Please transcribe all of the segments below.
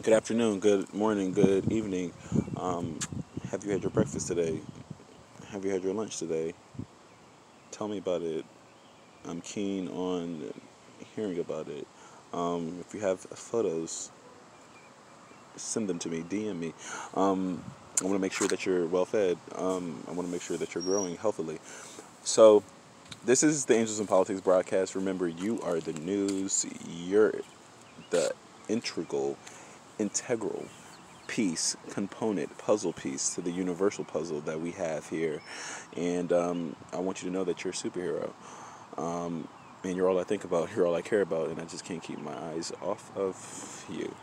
Good afternoon, good morning, good evening. Have you had your breakfast today? Have you had your lunch today? Tell me about it. I'm keen on hearing about it. If you have photos, send them to me, DM me. I want to make sure that you're well fed. I want to make sure that you're growing healthily. So, this is the Angels in Politics broadcast. Remember, you are the news. You're the integral piece, component, puzzle piece to the universal puzzle that we have here. And I want you to know that you're a superhero. And you're all I think about, you're all I care about, and I just can't keep my eyes off of you.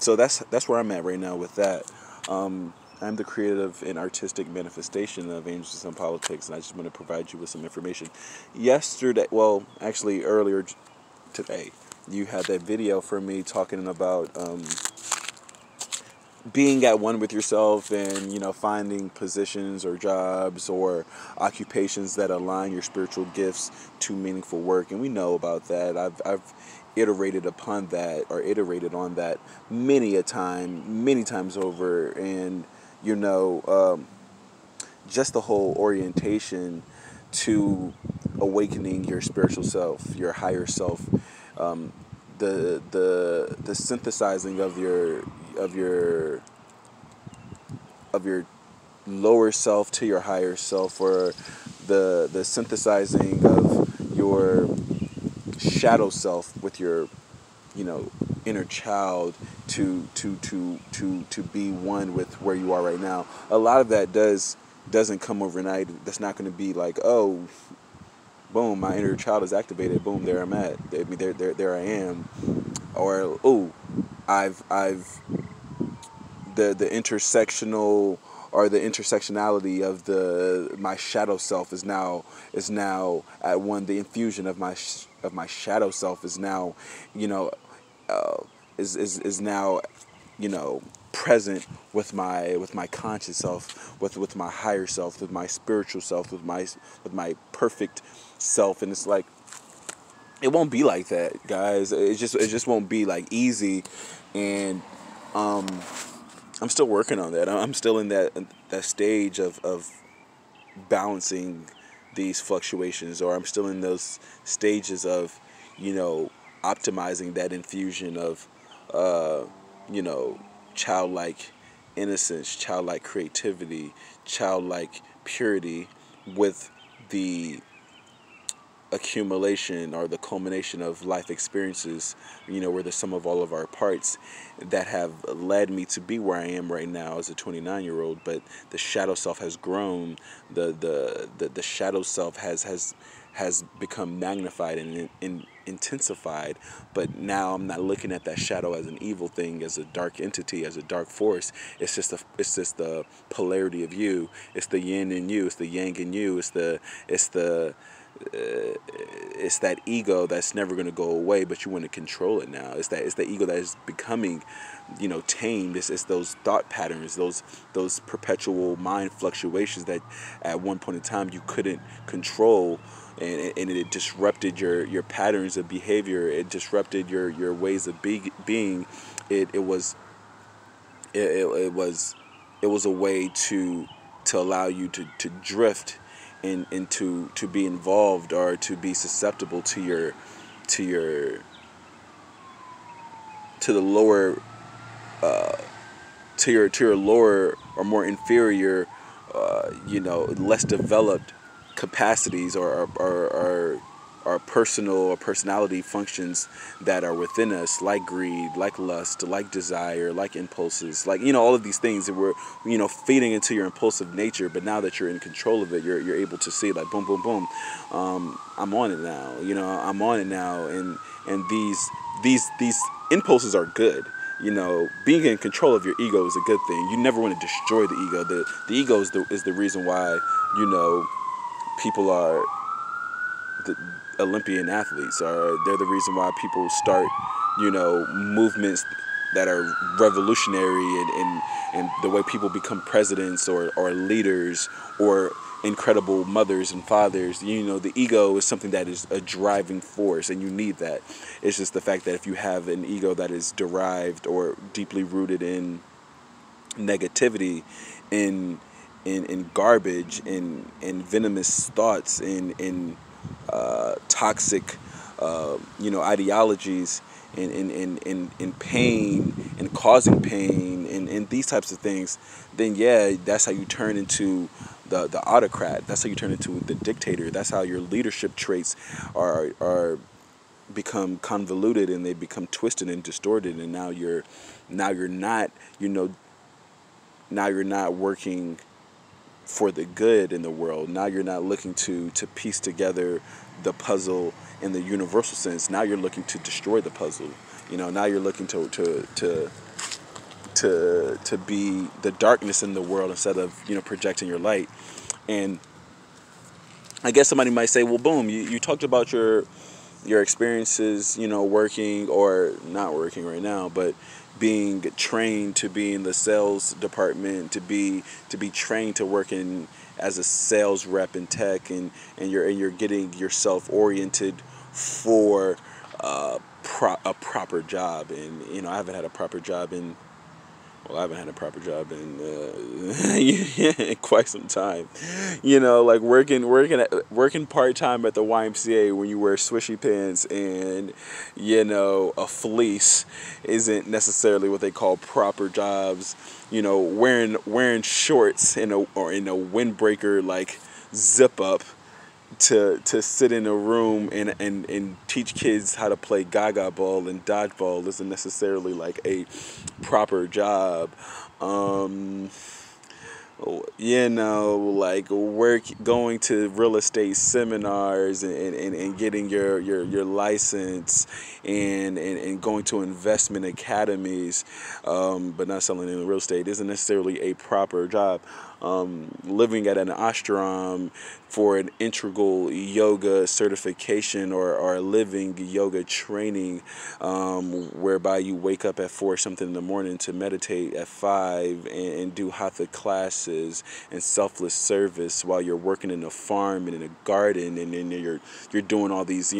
So that's where I'm at right now with that. I'm the creative and artistic manifestation of Angels in Politics, and I just want to provide you with some information. Yesterday, well, actually earlier today, you had that video from me talking about being at one with yourself and finding positions or jobs or occupations that align your spiritual gifts to meaningful work. And we know about that. I've iterated upon that, or iterated on that many times over. And just the whole orientation to awakening your spiritual self, your higher self, the synthesizing of your lower self to your higher self, or the synthesizing of your shadow self with your inner child to be one with where you are right now. A lot of that doesn't come overnight. That's not going to be like, oh, boom, my inner child is activated, boom, there I'm at. I mean, there I am. Or, oh, I've the intersectional, or the intersectionality of my shadow self is now at one. The infusion of my shadow self is now, uh, is now, present with my conscious self, with my higher self, with my spiritual self, with my perfect self. And it's like, it won't be like that, guys. It just won't be like easy. And I'm still working on that. I'm still in that stage of balancing these fluctuations, or I'm still in those stages of, optimizing that infusion of, uh, you know, childlike innocence, childlike creativity, childlike purity, with the accumulation or the culmination of life experiences, where the sum of all of our parts that have led me to be where I am right now as a 29-year-old. But the shadow self has grown. The shadow self has become magnified and intensified. But now I'm not looking at that shadow as an evil thing, as a dark entity, as a dark force. It's just the polarity of you. It's the yin in you. It's the yang in you. It's that ego that's never going to go away, but you want to control it now. It's that ego that is becoming, tamed. It's those thought patterns, those perpetual mind fluctuations that at one point in time you couldn't control, and it disrupted your patterns of behavior. It disrupted your ways of being. It was a way to allow you to drift and to be involved, or to be susceptible to your to the lower to your lower or more inferior, less developed capacities, or personal or personality functions that are within us, like greed, like lust, like desire, like impulses, like all of these things that we're feeding into your impulsive nature. But now that you're in control of it, you're able to see, like, boom, boom, boom, I'm on it now. I'm on it now, and these impulses are good. Being in control of your ego is a good thing. You never want to destroy the ego. The ego is the reason why people are the Olympian athletes. Are They're the reason why people start movements that are revolutionary, and the way people become presidents, or leaders, or incredible mothers and fathers. The ego is something that is a driving force, and you need that. It's just the fact that if you have an ego that is derived or deeply rooted in negativity, in garbage, in venomous thoughts, in toxic ideologies, in pain and causing pain and these types of things, then yeah, that's how you turn into the autocrat. That's how you turn into the dictator. That's how your leadership traits are become convoluted, and they become twisted and distorted, and now you're not now you're not working for the good in the world. Now you're not looking to piece together the puzzle in the universal sense. Now you're looking to destroy the puzzle. Now you're looking to be the darkness in the world instead of projecting your light. And I guess somebody might say, well, boom, you talked about your experiences, working or not working right now, but being trained to be in the sales department, to be trained to work in as a sales rep in tech, and you're getting yourself oriented for a proper job. And I haven't had a proper job in in quite some time. Like working part time at the YMCA when you wear swishy pants and a fleece isn't necessarily what they call proper jobs. Wearing shorts in a windbreaker like zip up to sit in a room and teach kids how to play gaga ball and dodgeball isn't necessarily like a proper job. Like going to real estate seminars and getting your license and going to investment academies, but not selling in real estate isn't necessarily a proper job. Living at an ashram for an integral yoga certification or living yoga training, whereby you wake up at 4 or something in the morning to meditate at 5 and do hatha classes and selfless service while you're working in a farm and in a garden, and then you're doing all these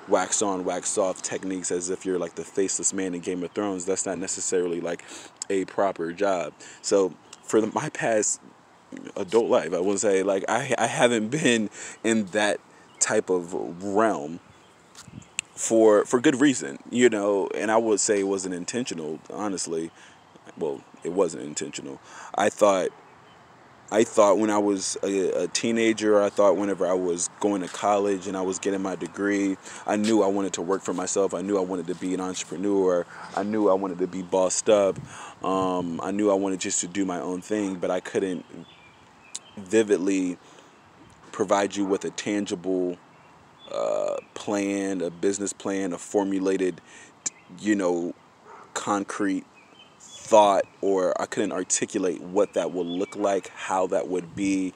wax on wax off techniques as if you're like the faceless man in Game of Thrones. That's not necessarily like a proper job. So for my past adult life, I would say like I haven't been in that type of realm for good reason, and I would say it wasn't intentional, honestly. Well, it wasn't intentional. I thought when I was a teenager, I thought whenever I was going to college and I was getting my degree, I knew I wanted to work for myself. I knew I wanted to be an entrepreneur. I knew I wanted to be bossed up. I knew I wanted just to do my own thing, but I couldn't vividly provide you with a tangible plan, a business plan, a formulated, concrete thought, or I couldn't articulate what that would look like, how that would be.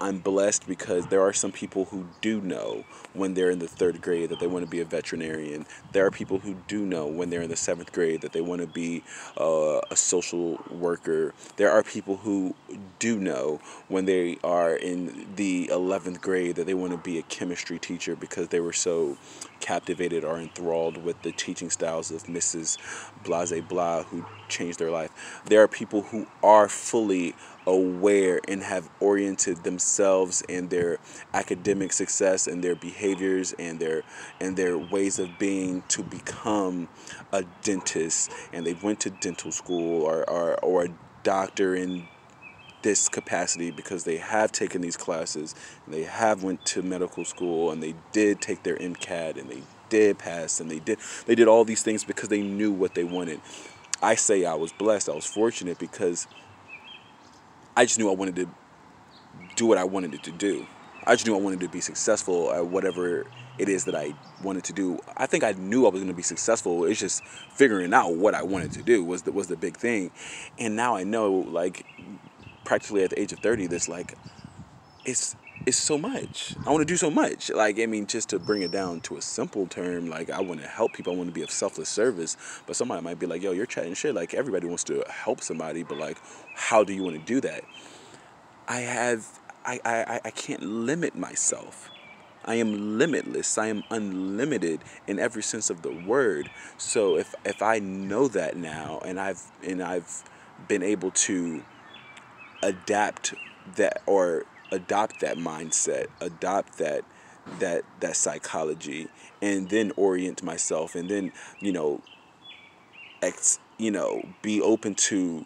I'm blessed because there are some people who do know when they're in the 3rd grade that they want to be a veterinarian. There are people who do know when they're in the 7th grade that they want to be a social worker. There are people who do know when they are in the 11th grade that they want to be a chemistry teacher because they were so captivated or enthralled with the teaching styles of Mrs. Blase Blah, who changed their life. There are people who are fully aware and have oriented themselves and their academic success and their behaviors and their ways of being to become a dentist, and they went to dental school or a doctor in this capacity because they have taken these classes and they have went to medical school and they did take their MCAT and they did pass and they did all these things because they knew what they wanted. I say I was blessed, I was fortunate because I just knew I wanted to do what I wanted to do. I just knew I wanted to be successful at whatever it is that I wanted to do. I think I knew I was going to be successful. It's just figuring out what I wanted to do was the big thing. And now I know, like, practically at the age of 30, this, like, it's so much. I want to do so much. Like, I mean, just to bring it down to a simple term, like, I want to help people. I want to be of selfless service. But somebody might be like, yo, you're chatting shit. Like, everybody wants to help somebody, but, like, how do you want to do that? I have I can't limit myself. I am limitless. I am unlimited in every sense of the word. So if I know that now, and I've been able to adapt that, or adopt that mindset, adopt that psychology, and then orient myself, and then, you know, be open to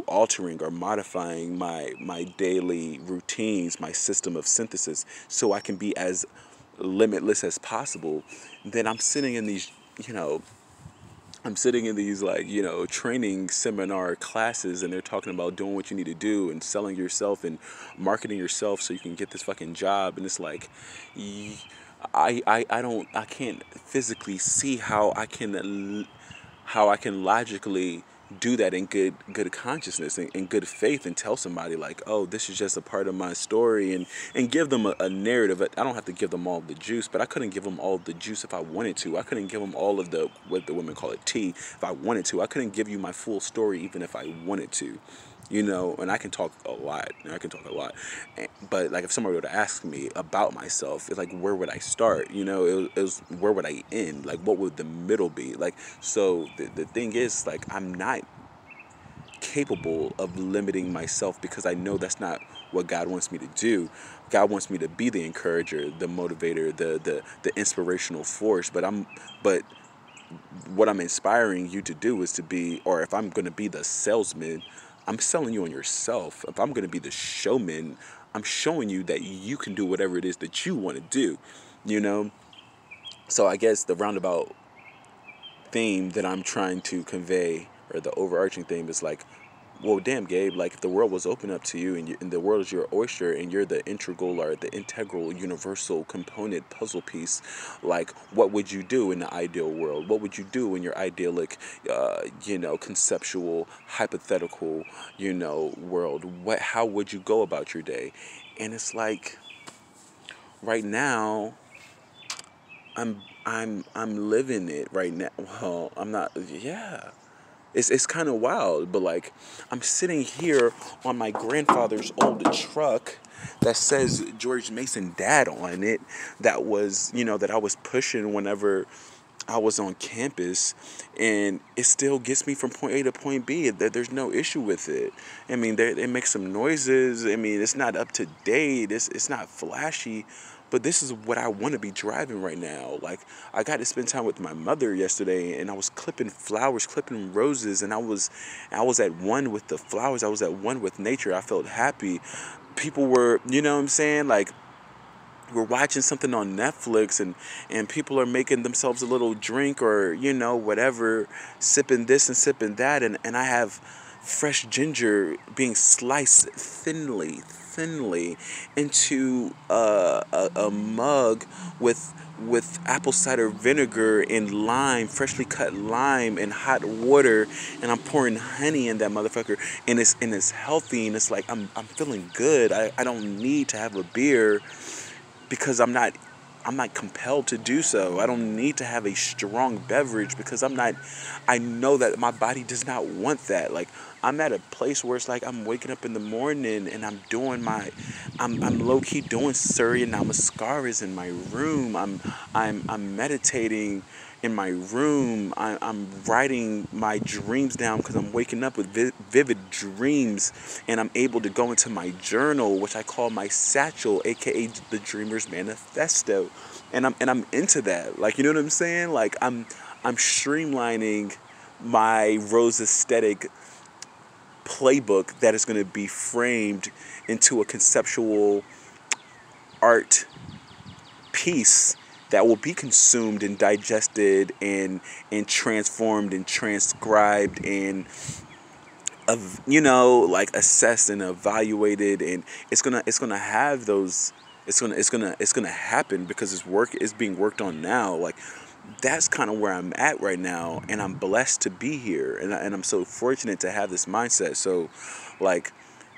altering or modifying my daily routines, my system of synthesis, so I can be as limitless as possible. Then you know, I'm sitting in these, like, training seminar classes, and they're talking about doing what you need to do and selling yourself and marketing yourself so you can get this fucking job. And it's like, I can't physically see how I can logically do that in good consciousness and in good faith, and tell somebody like, oh, this is just a part of my story, and give them a narrative. I don't have to give them all the juice, but I couldn't give them all the juice if I wanted to. I couldn't give them all of the, what the women call it, tea, if I wanted to. I couldn't give you my full story even if I wanted to. And I can talk a lot. But like, if somebody were to ask me about myself, it's like, where would I start? It was where would I end? Like, what would the middle be? Like, so the thing is, like, I'm not capable of limiting myself, because I know that's not what God wants me to do. God wants me to be the encourager, the motivator, the inspirational force. But what I'm inspiring you to do is to be, or if I'm going to be the salesman, I'm selling you on yourself. If I'm going to be the showman, I'm showing you that you can do whatever it is that you want to do, you know? So I guess the roundabout theme that I'm trying to convey, or the overarching theme, is like, well, damn, Gabe, like, if the world was open up to you, and the world is your oyster, and you're the integral, or the integral universal component puzzle piece, like, what would you do in the ideal world? What would you do in your idyllic, conceptual, hypothetical, world? How would you go about your day? And it's like, right now, I'm living it right now. Well, I'm not. Yeah. It's kind of wild, but like, I'm sitting here on my grandfather's old truck that says George Mason Dad on it, that I was pushing whenever I was on campus, and it still gets me from point A to point B. There's no issue with it. I mean, it makes some noises. I mean, it's not up to date. It's not flashy, but this is what I want to be driving right now. Like, I got to spend time with my mother yesterday, and I was clipping flowers, clipping roses, and I was at one with the flowers. I was at one with nature. I felt happy. People were, you know what I'm saying? Like, we're watching something on Netflix, and people are making themselves a little drink, or, whatever, sipping this and sipping that, and I have fresh ginger being sliced thinly into a mug with apple cider vinegar and lime, freshly cut lime, and hot water, and I'm pouring honey in that motherfucker, and it's healthy, and it's like, I'm feeling good. I don't need to have a beer, because I'm not compelled to do so. I don't need to have a strong beverage, because I know that my body does not want that. Like, I'm at a place where it's like, I'm waking up in the morning, and I'm low key doing Surya Namaskaras in my room. I'm meditating in my room. I'm writing my dreams down, because I'm waking up with vivid dreams, and I'm able to go into my journal, which I call my satchel, aka the Dreamer's Manifesto, and I'm into that. Like, you know what I'm saying? Like, I'm streamlining my rose aesthetic playbook that is going to be framed into a conceptual art piece that will be consumed and digested and transformed and transcribed and like assessed and evaluated, and it's gonna have those. It's gonna happen, because it's being worked on now. Like, that's kind of where I'm at right now, and I'm blessed to be here, and I'm so fortunate to have this mindset. So, like,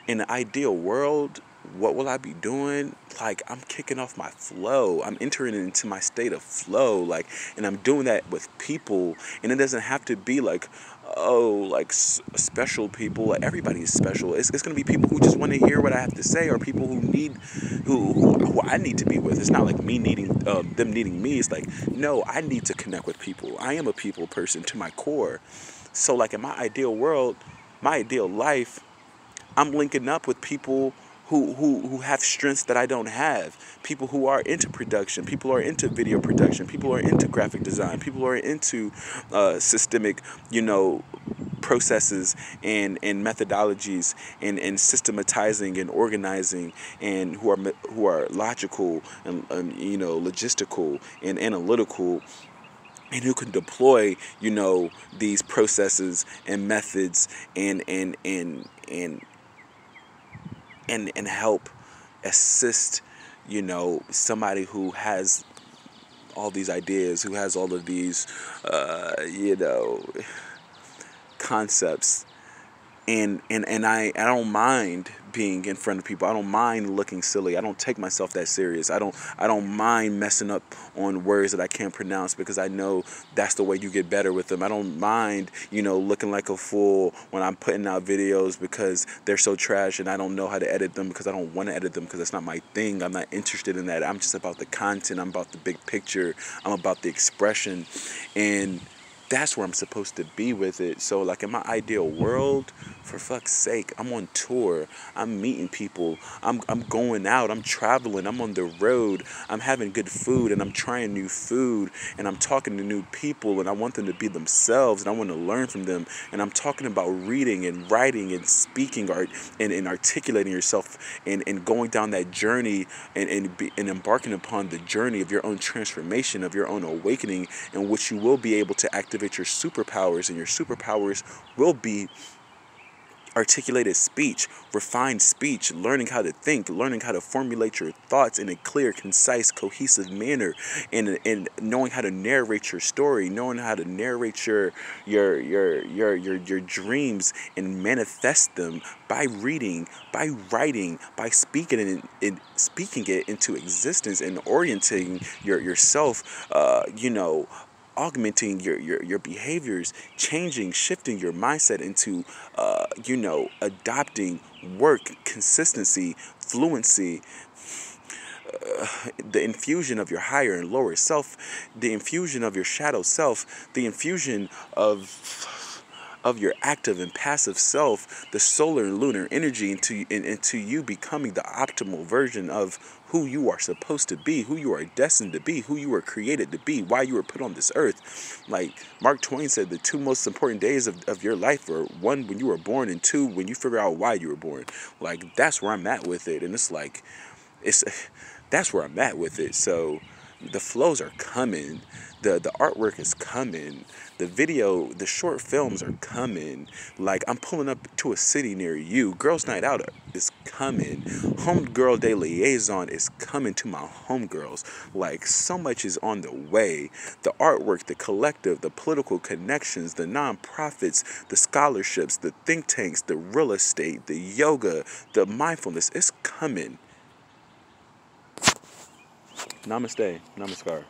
in the ideal world, what will I be doing? Like, I'm kicking off my flow. I'm entering into my state of flow. Like, and I'm doing that with people. And it doesn't have to be like, oh, like special people. Like, everybody is special. It's going to be people who just want to hear what I have to say, or people who need, who I need to be with. It's not like me needing, them needing me. It's like, no, I need to connect with people. I am a people person to my core. So, like, in my ideal world, my ideal life, I'm linking up with people who have strengths that I don't have. People who are into production. People who are into video production. People who are into graphic design. People who are into systemic, processes and methodologies and systematizing and organizing, and who are logical and logistical and analytical, and who can deploy these processes and methods and help assist somebody who has all these ideas, who has all of these concepts. And I don't mind being in front of people. I don't mind looking silly. I don't take myself that serious. I don't mind messing up on words that I can't pronounce, because I know that's the way you get better with them. I don't mind, looking like a fool when I'm putting out videos because they're so trash and I don't know how to edit them, because I don't want to edit them, because that's not my thing. I'm not interested in that. I'm just about the content. I'm about the big picture. I'm about the expression. And that's where I'm supposed to be with it. So, like, in my ideal world, for fuck's sake, I'm on tour. I'm meeting people. I'm going out. I'm traveling. I'm on the road. I'm having good food, and I'm trying new food, and I'm talking to new people, and I want them to be themselves, and I want to learn from them. And I'm talking about reading and writing and speaking art and articulating yourself and going down that journey and embarking upon the journey of your own transformation, of your own awakening, in which you will be able to activate your superpowers, and your superpowers will be articulated speech, refined speech, learning how to think, learning how to formulate your thoughts in a clear, concise, cohesive manner, and knowing how to narrate your story, knowing how to narrate your dreams and manifest them by reading, by writing, by speaking it into existence, and orienting yourself, augmenting your behaviors, changing, shifting your mindset into, adopting work, consistency, fluency, the infusion of your higher and lower self, the infusion of your shadow self, the infusion of your active and passive self, the solar and lunar energy into you becoming the optimal version of who you are supposed to be, who you are destined to be, who you were created to be, why you were put on this earth. Like Mark Twain said, the two most important days of your life are, one, when you were born, and two, when you figure out why you were born. Like, that's where I'm at with it. And it's like, that's where I'm at with it. So the flows are coming, the artwork is coming, the short films are coming. Like, I'm pulling up to a city near you. Girls Night Out is coming. Homegirl Day Liaison is coming to my homegirls. Like, so much is on the way. The artwork, the collective, the political connections, the nonprofits, the scholarships, the think tanks, the real estate, the yoga, the mindfulness, it's coming. Namaste. Namaskar.